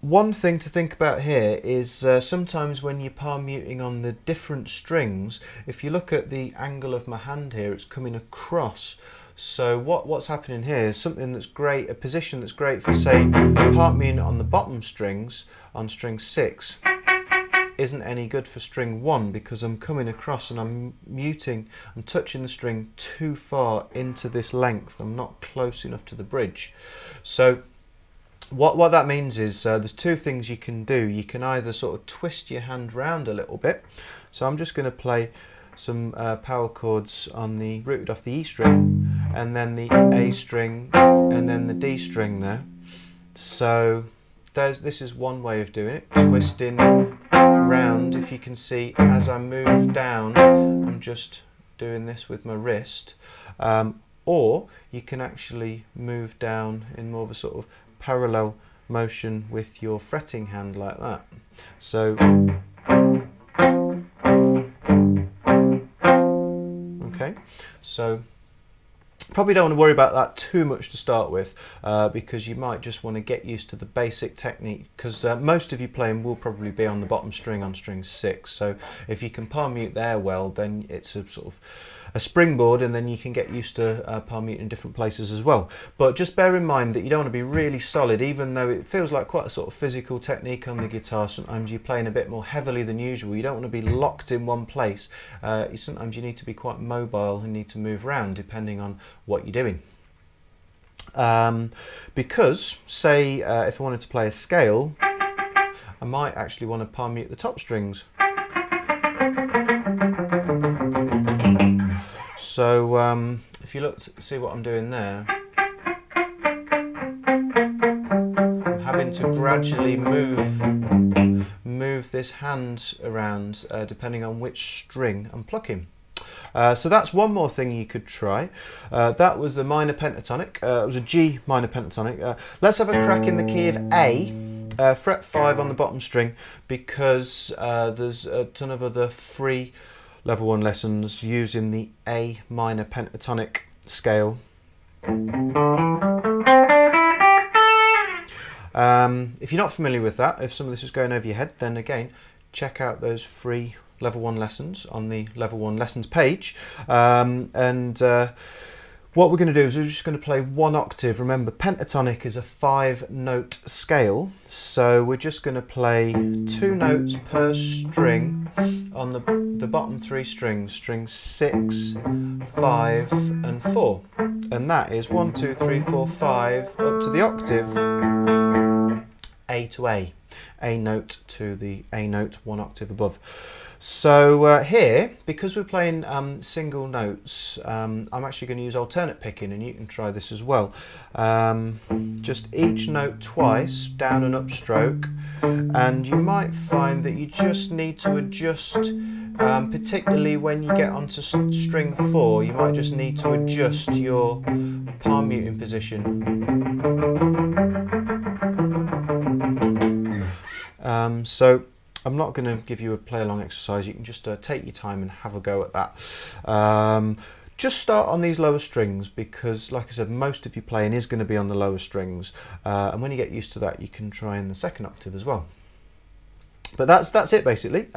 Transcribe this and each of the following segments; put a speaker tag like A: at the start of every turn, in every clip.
A: One thing to think about here is sometimes when you're palm muting on the different strings, if you look at the angle of my hand here, it's coming across. So what's happening here is something that's great, a position that's great for, say, palm muting on the bottom strings on string 6 isn't any good for string 1 because I'm coming across and I'm touching the string too far into this length. I'm not close enough to the bridge. So what that means is there's two things you can do. You can either sort of twist your hand round a little bit. So I'm just going to play some power chords on the rooted off the E string, and then the A string, and then the D string there. So this is one way of doing it, twisting round. If you can see, as I move down, I'm just doing this with my wrist. Or you can actually move down in more of a sort of parallel motion with your fretting hand like that. So okay, so probably don't want to worry about that too much to start with because you might just want to get used to the basic technique, because most of you playing will probably be on the bottom string on string 6. So if you can palm mute there well, then it's a sort of a springboard, and then you can get used to palm mute in different places as well. But just bear in mind that you don't want to be really solid, even though it feels like quite a sort of physical technique on the guitar. Sometimes you're playing a bit more heavily than usual. You don't want to be locked in one place. Sometimes you need to be quite mobile and need to move around depending on what you're doing. Because, say, if I wanted to play a scale, I might actually want to palm mute the top strings. So if you look, see what I'm doing there, I'm having to gradually move this hand around depending on which string I'm plucking. So that's one more thing you could try. That was a minor pentatonic. It was a G minor pentatonic. Let's have a crack in the key of A, fret 5 on the bottom string, because there's a ton of other free level 1 lessons using the A minor pentatonic scale. If you're not familiar with that, if some of this is going over your head, then again, check out those free level 1 lessons on the level 1 lessons page. What we're going to do is we're just going to play one octave. Remember, pentatonic is a 5-note scale, so we're just going to play 2 notes per string on the bottom 3 strings, strings 6, 5 and 4, and that is 1, 2, 3, 4, 5 up to the octave A to A note to the A note 1 octave above. So here, because we're playing single notes, I'm actually going to use alternate picking, and you can try this as well. Just each note twice, down and up stroke, and you might find that you just need to adjust, particularly when you get onto string 4, you might just need to adjust your palm muting position. So I'm not going to give you a play-along exercise. You can just take your time and have a go at that. Just start on these lower strings because, like I said, most of your playing is going to be on the lower strings. And when you get used to that, you can try in the second octave as well. But that's it, basically.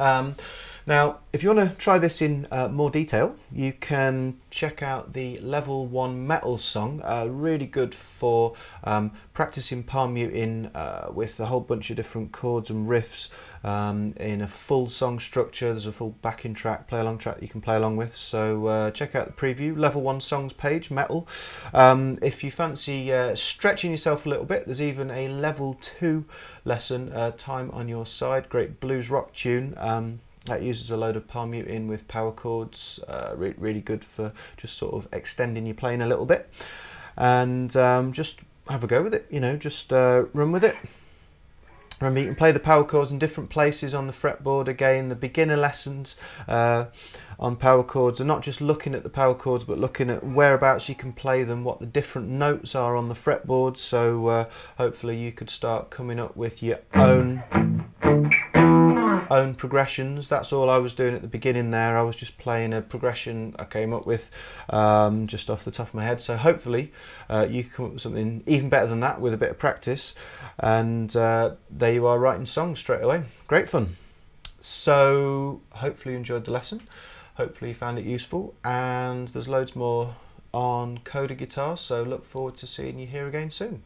A: Now, if you want to try this in more detail, you can check out the Level 1 Metal song, really good for practicing palm muting with a whole bunch of different chords and riffs in a full song structure. There's a full backing track, play-along track that you can play along with, so check out the preview, Level 1 Songs page, Metal. If you fancy stretching yourself a little bit, there's even a Level 2 lesson, Time on Your Side, great blues rock tune. That uses a load of palm muting with power chords, really good for just sort of extending your playing a little bit. And just have a go with it, you know, just run with it. Remember, you can play the power chords in different places on the fretboard. Again, the beginner lessons on power chords are not just looking at the power chords, but looking at whereabouts you can play them, what the different notes are on the fretboard. So hopefully you could start coming up with your own own progressions. That's all I was doing at the beginning there. I was just playing a progression I came up with just off the top of my head. So hopefully you can come up with something even better than that with a bit of practice, and there you are, writing songs straight away. Great fun. So hopefully you enjoyed the lesson, hopefully you found it useful, and there's loads more on Coda Guitar, so look forward to seeing you here again soon.